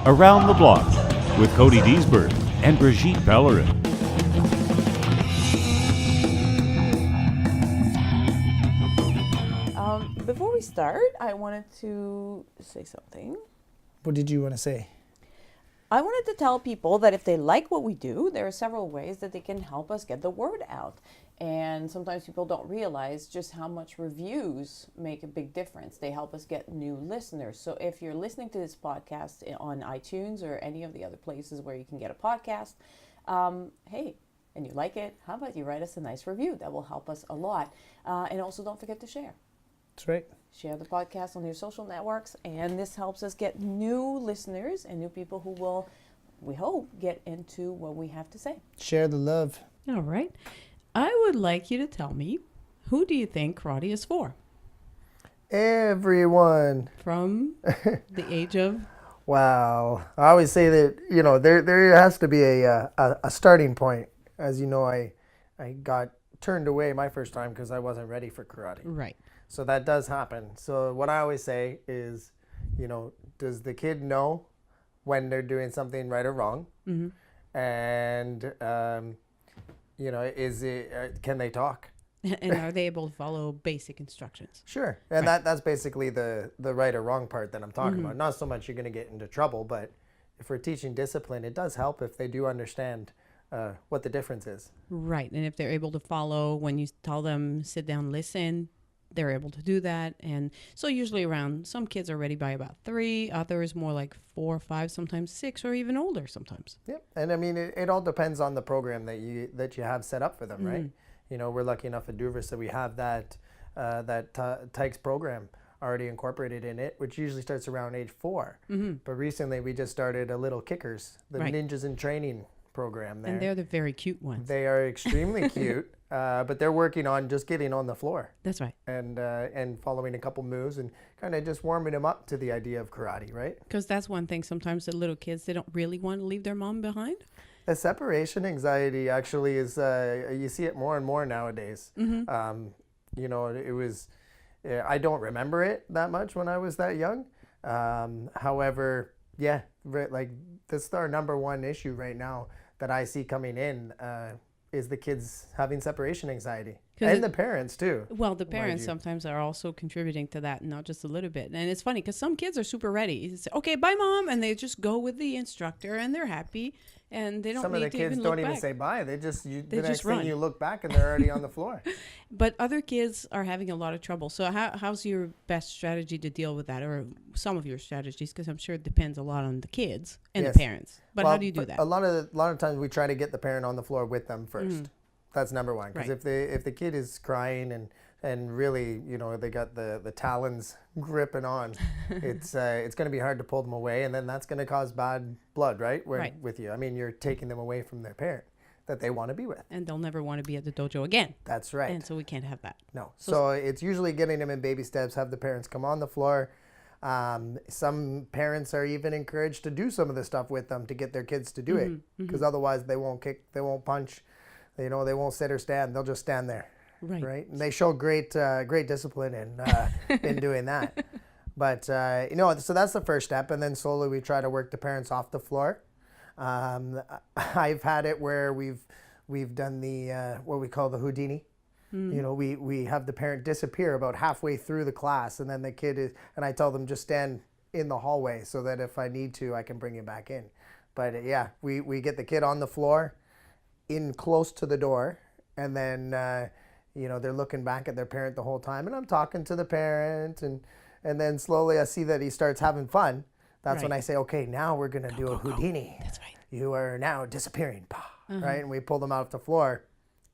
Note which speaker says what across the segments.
Speaker 1: Around the Block with Cody Diesbourg and Brigitte Pellerin.
Speaker 2: Before we start, I wanted to say something.
Speaker 3: What did you want to say?
Speaker 2: I wanted to tell people that if they like what we do, there are several ways that they can help us get the word out. And sometimes people don't realize just how much reviews make a big difference. They help us get new listeners. So if you're listening to this podcast on iTunes or any of the other places where you can get a podcast, hey, and you like it, how about you write us a nice review? That will help us a lot. And also don't forget to share.
Speaker 3: That's right.
Speaker 2: Share the podcast on your social networks, and this helps us get new listeners and new people who will, we hope, get into what we have to say.
Speaker 3: Share the love.
Speaker 4: All right. I would like you to tell me, who do you think karate is for?
Speaker 3: Everyone.
Speaker 4: From the age of?
Speaker 3: Wow. I always say that, there has to be a starting point. As you know, I got turned away my first time because I wasn't ready for karate.
Speaker 4: Right.
Speaker 3: So that does happen. So what I always say is, does the kid know when they're doing something right or wrong? Mm-hmm. And, can they talk?
Speaker 4: And are they able to follow basic instructions?
Speaker 3: Sure. And
Speaker 4: right.
Speaker 3: that's basically the right or wrong part that I'm talking about. Not so much you're going to get into trouble, but if we're teaching discipline, it does help if they do understand what the difference is.
Speaker 4: Right. And if they're able to follow when you tell them, sit down, listen, they're able to do that. And so usually around, some kids are ready by about 3, others more like 4 or 5, sometimes 6, or even older sometimes.
Speaker 3: Yep. And I mean, it all depends on the program that you have set up for them, right? We're lucky enough at Duvers that we have that Tykes program already incorporated in it, which usually starts around age 4. Mm-hmm. But recently we just started a Little Kickers, the
Speaker 4: right.
Speaker 3: Ninjas in Training program there.
Speaker 4: And they're the very cute ones.
Speaker 3: They are extremely cute. But they're working on just getting on the floor.
Speaker 4: That's right.
Speaker 3: And following a couple moves and kind of just warming them up to the idea of karate, right?
Speaker 4: Because that's one thing sometimes the little kids, they don't really want to leave their mom behind.
Speaker 3: The separation anxiety actually is, you see it more and more nowadays. Mm-hmm. It was, I don't remember it that much when I was that young. However, yeah, like that's our number one issue right now that I see coming in, is the kids having separation anxiety. And the parents too.
Speaker 4: Well, the parents sometimes are also contributing to that, not just a little bit. And it's funny because some kids are super ready. You say, okay, bye, Mom. And they just go with the instructor and they're happy. And they don't
Speaker 3: Some of the kids don't even say bye. They just run. You look back and they're already on the floor.
Speaker 4: But other kids are having a lot of trouble. So how's your best strategy to deal with that, or some of your strategies? Because I'm sure it depends a lot on the kids and the parents. But how do you do that?
Speaker 3: A lot of times we try to get the parent on the floor with them first. Mm-hmm. That's number one. Because if the kid is crying and really, they got the talons gripping on, it's going to be hard to pull them away, and then that's going to cause bad blood, right? With you. I mean, you're taking them away from their parent that they want to be with. And
Speaker 4: they'll never want to be at the dojo again.
Speaker 3: That's right.
Speaker 4: And so we can't have that.
Speaker 3: No. So it's usually getting them in baby steps, have the parents come on the floor. Some parents are even encouraged to do some of the stuff with them to get their kids to do it, because otherwise they won't kick, they won't punch, they won't sit or stand. They'll just stand there. Right. And they show great discipline in doing that. But, so that's the first step. And then slowly we try to work the parents off the floor. I've had it where we've done the, what we call the Houdini. We have the parent disappear about halfway through the class, and then the kid is, and I tell them just stand in the hallway so that if I need to, I can bring you back in. But we get the kid on the floor in close to the door, and then, they're looking back at their parent the whole time, and I'm talking to the parent, and then slowly I see that he starts having fun. That's when I say, okay, now we're going to do a Houdini.
Speaker 4: That's right.
Speaker 3: You are now disappearing. Right? And we pull them off the floor.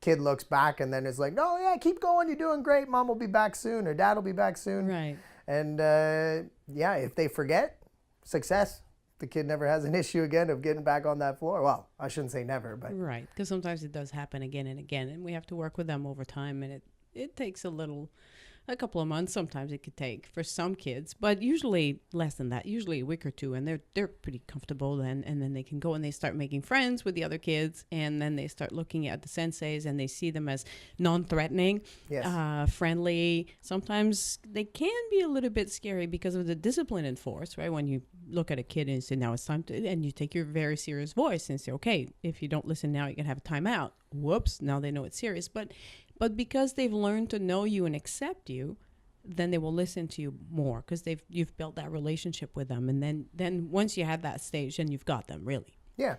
Speaker 3: Kid looks back and then is like, no, yeah, keep going. You're doing great. Mom will be back soon, or dad will be back soon.
Speaker 4: Right.
Speaker 3: And if they forget, success. The kid never has an issue again of getting back on that floor. Well, I shouldn't say never, but.
Speaker 4: Right. Because sometimes it does happen again and again, and we have to work with them over time, and it takes a little a couple of months sometimes it could take for some kids, but usually less than that, usually a week or two, and they're pretty comfortable then, and then they can go and they start making friends with the other kids, and then they start looking at the senseis and they see them as non-threatening,
Speaker 3: Yes.
Speaker 4: friendly. Sometimes they can be a little bit scary because of the discipline enforced, right? When you look at a kid and say, now it's time to, and you take your very serious voice and say, okay, if you don't listen now, you can have a timeout. Whoops, now they know it's serious. But because they've learned to know you and accept you, then they will listen to you more because you've built that relationship with them. And then once you have that stage, then you've got them, really.
Speaker 3: Yeah.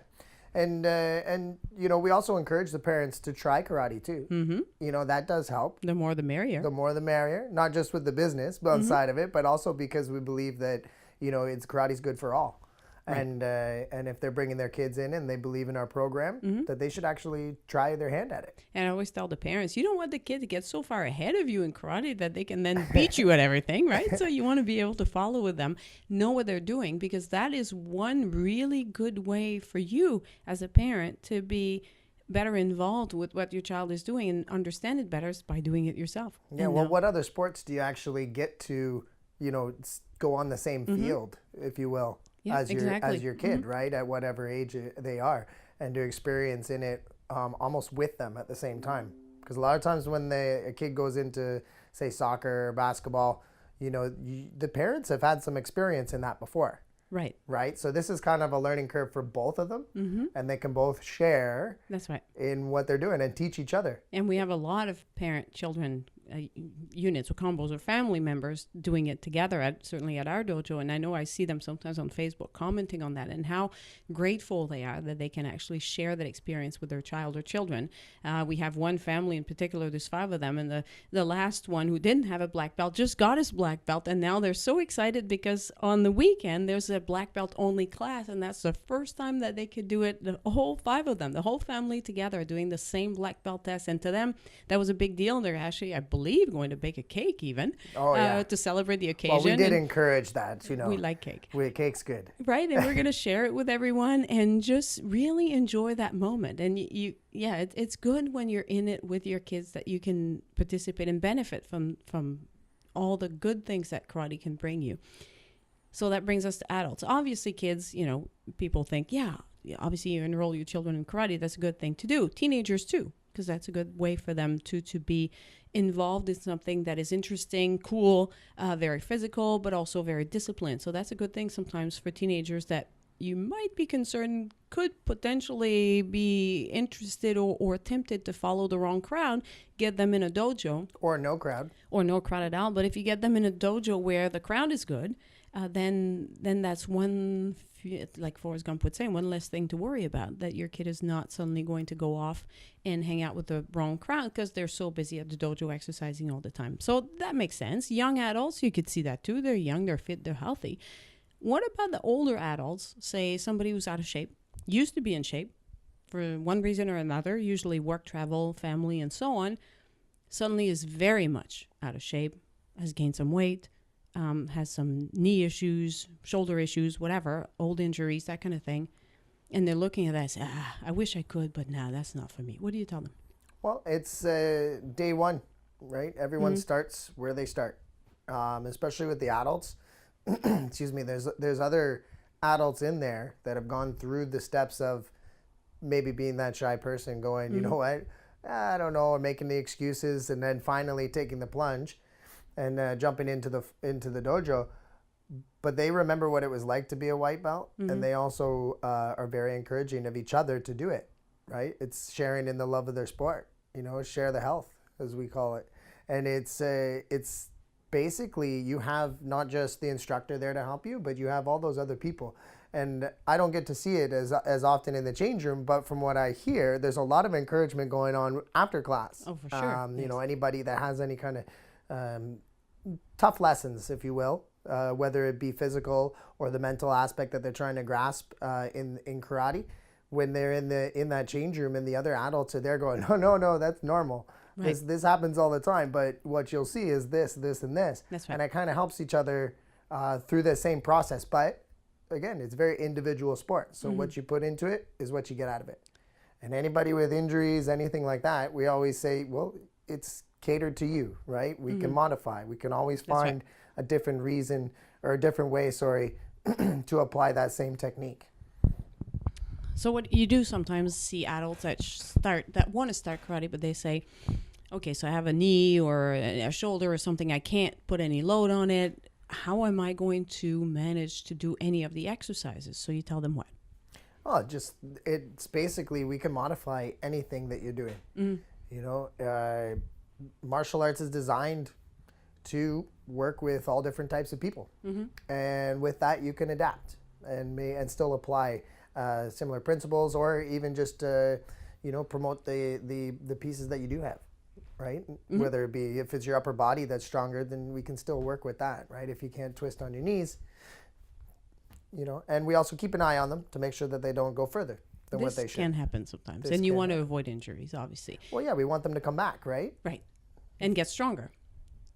Speaker 3: And you know, we also encourage the parents to try karate too.
Speaker 4: Mm-hmm.
Speaker 3: You know, that does help.
Speaker 4: The more the merrier.
Speaker 3: The more the merrier, not just with the business side of it, but also because we believe that, you know, karate's good for all. Right. And if they're bringing their kids in and they believe in our program, that they should actually try their hand at it.
Speaker 4: And I always tell the parents, you don't want the kid to get so far ahead of you in karate that they can then beat you at everything, right? So you want to be able to follow with them, know what they're doing, because that is one really good way for you as a parent to be better involved with what your child is doing and understand it better by doing it yourself.
Speaker 3: Yeah,
Speaker 4: and
Speaker 3: well, what other sports do you actually get to, you know, go on the same field, if you will?
Speaker 4: Yeah,
Speaker 3: as your kid, right, at whatever age they are, and to experience in it almost with them at the same time. Because a lot of times when a kid goes into, say, soccer or basketball, you know, the parents have had some experience in that before. Right. So this is kind of a learning curve for both of them, and they can both share.
Speaker 4: That's right.
Speaker 3: In what they're doing and teach each other.
Speaker 4: And we have a lot of parent-children units or combos or family members doing it together, certainly at our dojo. And I know I see them sometimes on Facebook commenting on that and how grateful they are that they can actually share that experience with their child or children. We have one family in particular, there's 5 of them, and the last one who didn't have a black belt just got his black belt, and now they're so excited because on the weekend there's a black belt only class, and that's the first time that they could do it, the whole 5 of them, the whole family together doing the same black belt test. And to them that was a big deal. They're actually, I believe, going to bake a cake even to celebrate the occasion.
Speaker 3: Well, we did encourage that, you know.
Speaker 4: We like cake.
Speaker 3: Cake's good.
Speaker 4: Right, and we're going to share it with everyone and just really enjoy that moment. And it's good when you're in it with your kids that you can participate and benefit from all the good things that karate can bring you. So that brings us to adults. Obviously, kids, you know, people think, obviously you enroll your children in karate, that's a good thing to do. Teenagers too, because that's a good way for them to be involved in something that is interesting, cool, very physical, but also very disciplined. So that's a good thing sometimes for teenagers that you might be concerned could potentially be interested or tempted to follow the wrong crowd. Get them in a dojo.
Speaker 3: Or no crowd.
Speaker 4: Or no crowd at all. But if you get them in a dojo where the crowd is good, then that's one, like Forrest Gump would say, one less thing to worry about, that your kid is not suddenly going to go off and hang out with the wrong crowd because they're so busy at the dojo exercising all the time. So that makes sense. Young adults, you could see that too. They're young, they're fit, they're healthy. What about the older adults, say somebody who's out of shape, used to be in shape for one reason or another, usually work, travel, family, and so on, suddenly is very much out of shape, has gained some weight, has some knee issues, shoulder issues, whatever, old injuries, that kind of thing. And they're looking at that and say, I wish I could, but no, that's not for me. What do you tell them?
Speaker 3: Well, it's day one, right? Everyone starts where they start, especially with the adults. Excuse me, there's other adults in there that have gone through the steps of maybe being that shy person going, you know what, I don't know, or making the excuses, and then finally taking the plunge and jumping into the dojo. But they remember what it was like to be a white belt, and they also are very encouraging of each other to do it, right? It's sharing in the love of their sport, you know, share the health, as we call it. And it's basically, you have not just the instructor there to help you, but you have all those other people. And I don't get to see it as often in the change room, but from what I hear, there's a lot of encouragement going on after class.
Speaker 4: Oh, for sure.
Speaker 3: You know, anybody that has any kind of tough lessons, if you will, whether it be physical or the mental aspect that they're trying to grasp in karate, when they're in that change room and the other adults are there going, no, that's normal. Right. This happens all the time, but what you'll see is this, and this.
Speaker 4: That's right.
Speaker 3: And it kind of helps each other through the same process. But again, it's a very individual sport. So what you put into it is what you get out of it. And anybody with injuries, anything like that, we always say, well, it's cater to you, right? We can modify. We can always
Speaker 4: That's right.
Speaker 3: find a different reason or a different way, to apply that same technique.
Speaker 4: So what you do sometimes see adults that want to start karate, but they say, okay, so I have a knee or a shoulder or something, I can't put any load on it. How am I going to manage to do any of the exercises? So you tell them what?
Speaker 3: Oh, it's basically, we can modify anything that you're doing. You know, martial arts is designed to work with all different types of people. And with that, you can adapt and still apply similar principles, or even just, promote the pieces that you do have, right? Whether it be, if it's your upper body that's stronger, then we can still work with that, right? If you can't twist on your knees, and we also keep an eye on them to make sure that they don't go further than what they
Speaker 4: This
Speaker 3: should.
Speaker 4: can happen sometimes.
Speaker 3: This
Speaker 4: And you
Speaker 3: can
Speaker 4: want to avoid injuries, obviously.
Speaker 3: Well, yeah, we want them to come back, right?
Speaker 4: Right. And get stronger.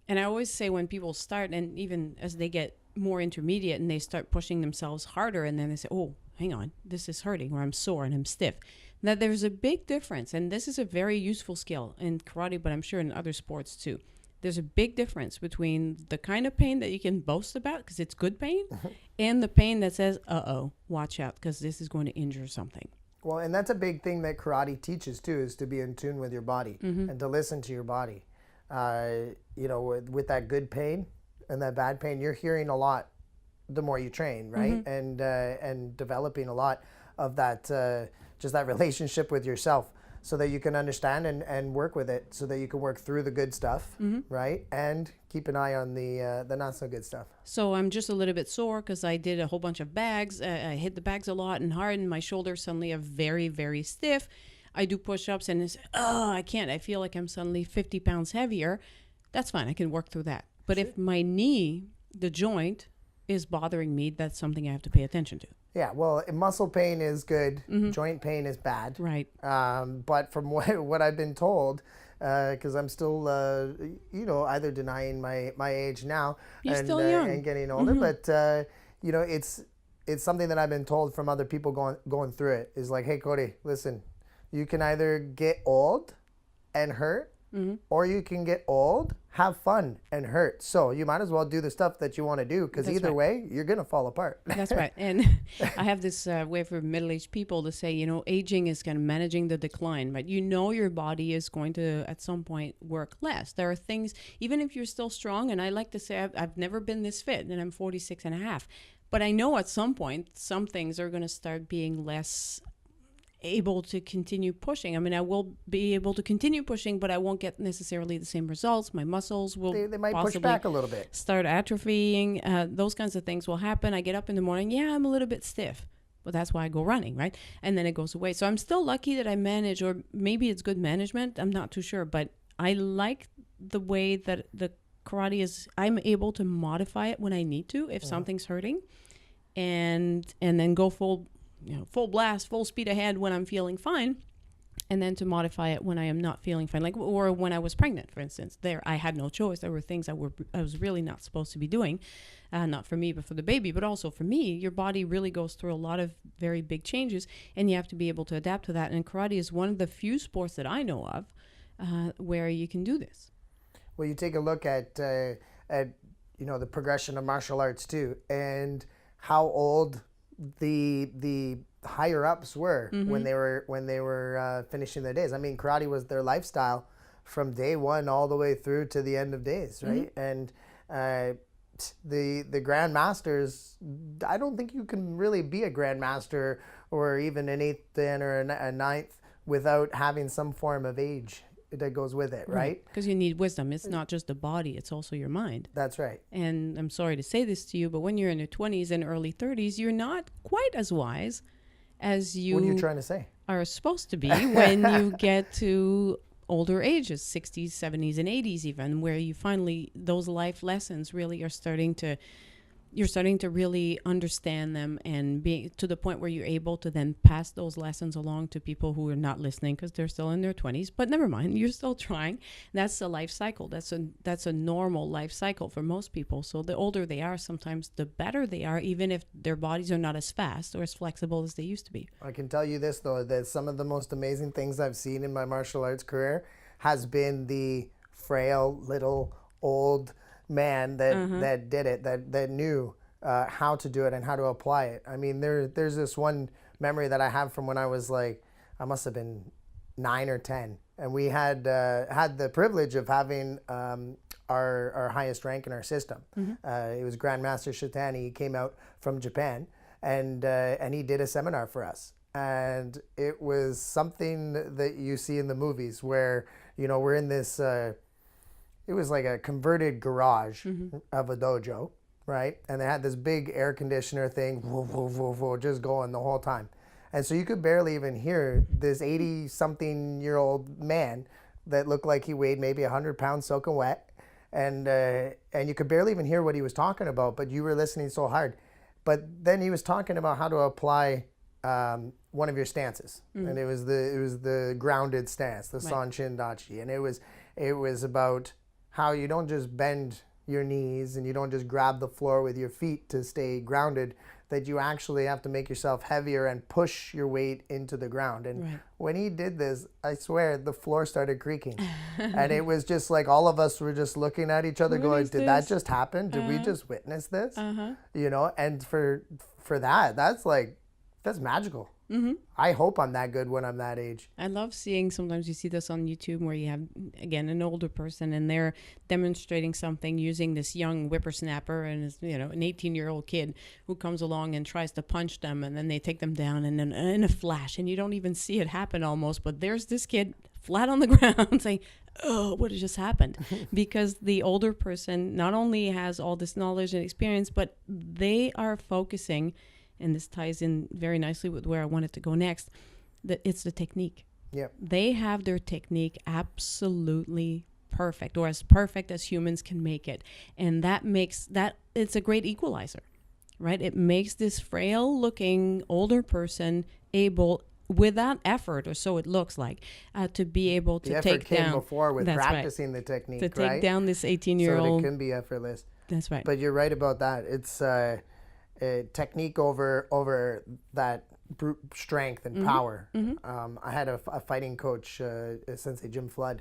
Speaker 4: And I always say when people start, and even as they get more intermediate and they start pushing themselves harder, and then they say, oh, hang on, this is hurting, or I'm sore and I'm stiff, that there's a big difference. And this is a very useful skill in karate, but I'm sure in other sports too. There's a big difference between the kind of pain that you can boast about because it's good pain and the pain that says, uh-oh, watch out because this is going to injure something.
Speaker 3: Well, and that's a big thing that karate teaches too, is to be in tune with your body and to listen to your body. With that good pain and that bad pain, you're hearing a lot the more you train, right? And developing a lot of that, just that relationship with yourself, so that you can understand and work with it, so that you can work through the good stuff, right? And keep an eye on the not so good stuff.
Speaker 4: So I'm just a little bit sore because I did a whole bunch of bags. I hit the bags a lot and hard, and my shoulders suddenly are very, very stiff. I do push-ups and it's, I can't. I feel like I'm suddenly 50 pounds heavier. That's fine. I can work through that. But if my knee, the joint, is bothering me, that's something I have to pay attention to.
Speaker 3: Yeah, well, muscle pain is good. Joint pain is bad.
Speaker 4: Right.
Speaker 3: But from what I've been told, because I'm still, either denying my age now
Speaker 4: You're still young.
Speaker 3: and getting older, but it's something that I've been told from other people going through it. Is like, hey, Cody, listen, you can either get old and hurt, or you can get old, have fun, and hurt. So you might as well do the stuff that you want to do, because either way, you're going to fall apart.
Speaker 4: That's right. And I have this way for middle-aged people to say, aging is kind of managing the decline, but your body is going to, at some point, work less. There are things, even if you're still strong, and I like to say I've never been this fit, and I'm 46 and a half. But I know at some point, some things are going to start being less able to continue pushing. I mean, I will be able to continue pushing, but I won't get necessarily the same results. My muscles will
Speaker 3: they might push back a little bit.
Speaker 4: Start atrophying. Those kinds of things will happen. I get up in the morning, I'm a little bit stiff, but that's why I go running, right? And then it goes away. So I'm still lucky that I manage, or maybe it's good management. I'm not too sure, but I like the way that the karate is. I'm able to modify it when I need to if something's hurting, and then go full blast, full speed ahead when I'm feeling fine, and then to modify it when I am not feeling fine. Or when I was pregnant, for instance, I had no choice. There were things I was really not supposed to be doing, not for me, but for the baby, but also for me. Your body really goes through a lot of very big changes, and you have to be able to adapt to that. And karate is one of the few sports that I know of where you can do this.
Speaker 3: Well, you take a look at the progression of martial arts too, and how old the higher ups were when they were finishing their days. I mean, karate was their lifestyle from day one all the way through to the end of days, right? And the grandmasters, I don't think you can really be a grandmaster or even an 8th dan or a 9th without having some form of age that goes with it, right?
Speaker 4: Because you need wisdom. It's not just the body, it's also your mind.
Speaker 3: That's right.
Speaker 4: And I'm sorry to say this to you, but when you're in your 20s and early 30s, you're not quite as wise as you
Speaker 3: What are you trying to say?
Speaker 4: Are supposed to be when you get to older ages, 60s, 70s, and 80s even, where you finally, those life lessons really are you're starting to really understand them, and be to the point where you're able to then pass those lessons along to people who are not listening because they're still in their 20s. But never mind, you're still trying. That's a life cycle. That's a normal life cycle for most people. So the older they are, sometimes the better they are, even if their bodies are not as fast or as flexible as they used to be.
Speaker 3: I can tell you this, though, that some of the most amazing things I've seen in my martial arts career has been the frail little old man that did it, that knew how to do it and how to apply it. I mean, there's this one memory that I have from when I was like, I must have been 9 or 10, and we had the privilege of having our highest rank in our system. It was Grandmaster Shitani. He came out from Japan, and he did a seminar for us. And it was something that you see in the movies where, we're in this, it was like a converted garage of a dojo, right? And they had this big air conditioner thing, whoa, whoa, whoa, whoa, just going the whole time. And so you could barely even hear this 80-something-year-old man that looked like he weighed maybe 100 pounds soaking wet. And you could barely even hear what he was talking about, but you were listening so hard. But then he was talking about how to apply one of your stances, and it was the grounded stance, the Sanshin Dachi, and it was about how you don't just bend your knees and you don't just grab the floor with your feet to stay grounded, that you actually have to make yourself heavier and push your weight into the ground. And when he did this, I swear the floor started creaking. And it was just like all of us were just looking at each other going, did that just happen? Did we just witness this? And for that, that's magical. I hope I'm that good when I'm that age.
Speaker 4: I love seeing, sometimes you see this on YouTube where you have, again, an older person and they're demonstrating something using this young whippersnapper and an 18-year-old kid who comes along and tries to punch them, and then they take them down and then in a flash, and you don't even see it happen almost, but there's this kid flat on the ground saying, oh, what has just happened? Because the older person not only has all this knowledge and experience, but they are focusing, and this ties in very nicely with where I wanted to go next, that it's the technique.
Speaker 3: Yep.
Speaker 4: They have their technique absolutely perfect, or as perfect as humans can make it. And that makes that, it's a great equalizer, right? It makes this frail looking older person able, without effort, or so it looks like, to be able to
Speaker 3: the
Speaker 4: take
Speaker 3: effort came
Speaker 4: down
Speaker 3: before with
Speaker 4: that's
Speaker 3: practicing the technique,
Speaker 4: to take down this 18-year-old.
Speaker 3: So it can be effortless.
Speaker 4: That's right.
Speaker 3: But you're right about that. It's technique over that brute strength and power. I had a fighting coach, Sensei Jim Flood,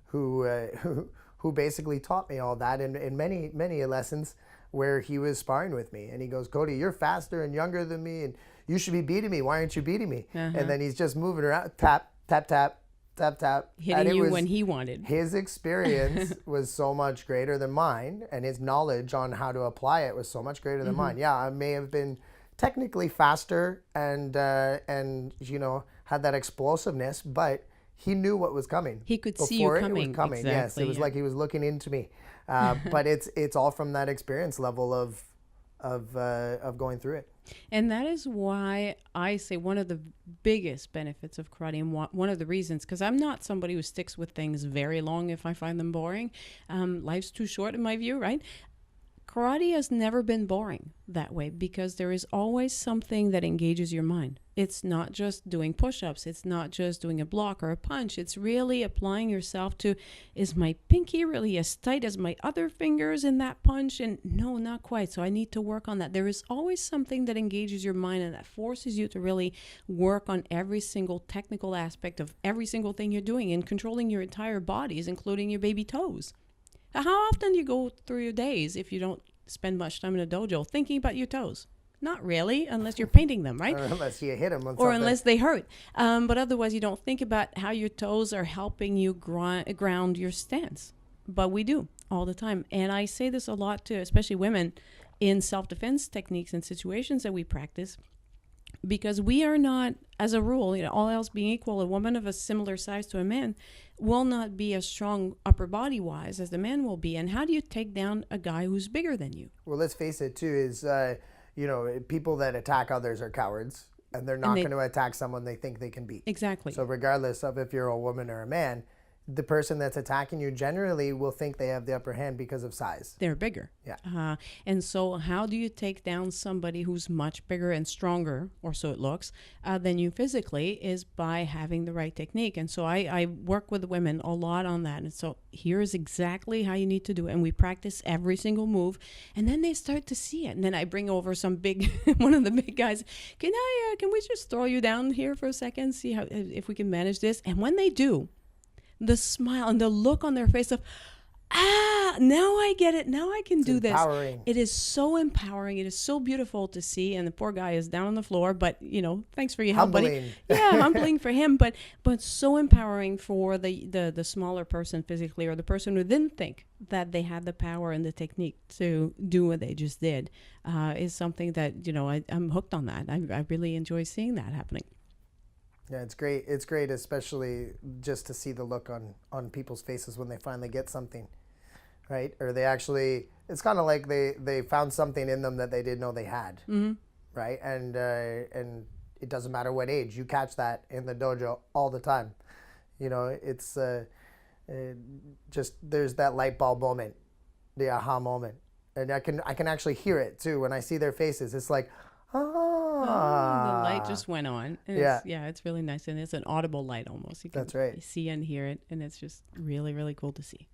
Speaker 3: who basically taught me all that in many lessons where he was sparring with me, and he goes, Cody, you're faster and younger than me, and you should be beating me. Why aren't you beating me? And then he's just moving around, tap, tap, tap, tap, tap.
Speaker 4: Hitting you when he wanted.
Speaker 3: His experience was so much greater than mine, and his knowledge on how to apply it was so much greater than mine. Yeah, I may have been technically faster and had that explosiveness, but he knew what was coming.
Speaker 4: He could see you coming.
Speaker 3: It was coming.
Speaker 4: Exactly,
Speaker 3: yes, it was like he was looking into me. But it's all from that experience level of going through it.
Speaker 4: And that is why I say one of the biggest benefits of karate, and one of the reasons, because I'm not somebody who sticks with things very long if I find them boring. Life's too short in my view, right? Karate has never been boring that way, because there is always something that engages your mind. It's not just doing push-ups. It's not just doing a block or a punch. It's really applying yourself to, is my pinky really as tight as my other fingers in that punch? And no, not quite. So I need to work on that. There is always something that engages your mind and that forces you to really work on every single technical aspect of every single thing you're doing, and controlling your entire bodies, including your baby toes. How often do you go through your days if you don't spend much time in a dojo thinking about your toes? Not really, unless you're painting them, right?
Speaker 3: Or unless you hit them on
Speaker 4: or
Speaker 3: something.
Speaker 4: unless they hurt. But otherwise, you don't think about how your toes are helping you ground your stance. But we do all the time. And I say this a lot to especially women in self-defense techniques and situations that we practice, because we are not, as a rule, all else being equal, a woman of a similar size to a man will not be as strong upper body wise as the man will be. And how do you take down a guy who's bigger than you?
Speaker 3: Well, let's face it too, is people that attack others are cowards, and they're not going to attack someone they think they can beat.
Speaker 4: Exactly.
Speaker 3: So regardless of if you're a woman or a man, the person that's attacking you generally will think they have the upper hand because of size.
Speaker 4: They're bigger.
Speaker 3: Yeah.
Speaker 4: And so how do you take down somebody who's much bigger and stronger, or so it looks, than you physically, is by having the right technique. And so I work with women a lot on that. And so here's exactly how you need to do it. And we practice every single move. And then they start to see it. And then I bring over some big, one of the big guys, can we just throw you down here for a second, see how if we can manage this? And when they do, the smile and the look on their face of, now I get it. Now I can do
Speaker 3: empowering.
Speaker 4: this. It is so empowering. It is so beautiful to see. And the poor guy is down on the floor, but thanks for your help, buddy.
Speaker 3: Humbling.
Speaker 4: Yeah, humbling for him, but so empowering for the smaller person physically, or the person who didn't think that they had the power and the technique to do what they just did, is something that, I'm hooked on that. I really enjoy seeing that happening.
Speaker 3: Yeah, it's great. It's great, especially just to see the look on people's faces when they finally get something, right? Or they actually, it's kind of like they found something in them that they didn't know they had, right? And it doesn't matter what age, you catch that in the dojo all the time. It's just, there's that light bulb moment, the aha moment, and I can actually hear it too when I see their faces. It's like,
Speaker 4: the light just went on. And
Speaker 3: Yeah.
Speaker 4: it's really nice. And it's an audible light almost. You can
Speaker 3: That's right.
Speaker 4: see and hear it. And it's just really, really cool to see.